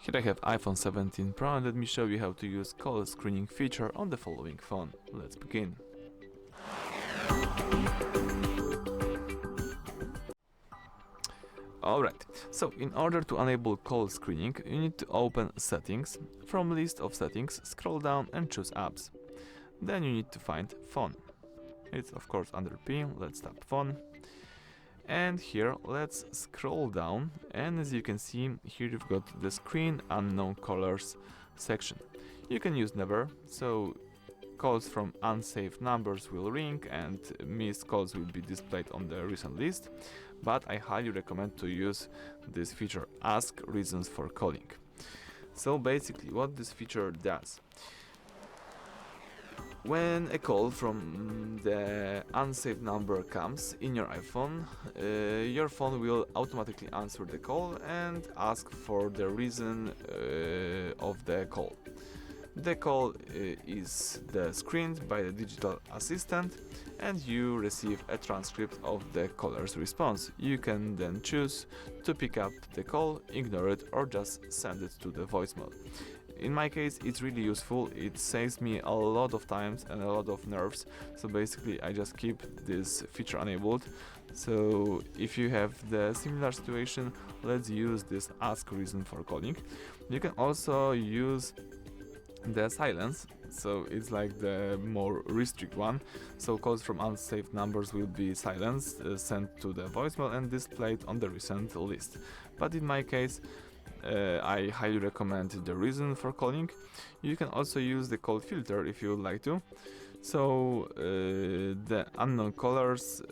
Here I have iPhone 17 Pro and let me show you how to use call screening feature on the following phone. Let's begin. Alright, so in order to enable call screening, you need to open Settings. From list of settings, scroll down and choose Apps. Then you need to find Phone. It's of course under P, let's tap Phone. And here let's scroll down, and as you can see, here you've got the Screen Unknown Callers section. You can use Never, so calls from unsaved numbers will ring and missed calls will be displayed on the recent list, but I highly recommend to use this feature, Ask Reasons for Calling. So basically what this feature does: when a call from the unsaved number comes in your iPhone, your phone will automatically answer the call and ask for the reason of the call. The call is screened by the digital assistant and you receive a transcript of the caller's response. You can then choose to pick up the call, ignore it, or just send it to the voicemail. In my case, it's really useful. It saves me a lot of times and a lot of nerves. So basically I just keep this feature enabled. So if you have the similar situation, let's use this Ask Reason for Calling. You can also use the silence, so it's like the more restrict one. So calls from unsaved numbers will be silenced, sent to the voicemail and displayed on the recent list. But in my case, I highly recommend the reason for calling. You can also use the call filter if you would like to. So the unknown callers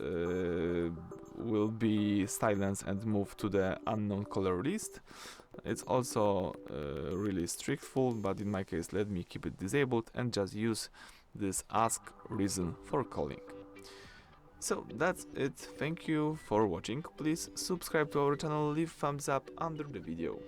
will be silenced and moved to the unknown caller list. It's also really strictful, but in my case let me keep it disabled and just use this Ask Reason for Calling. So that's it, thank you for watching. Please subscribe to our channel, leave thumbs up under the video.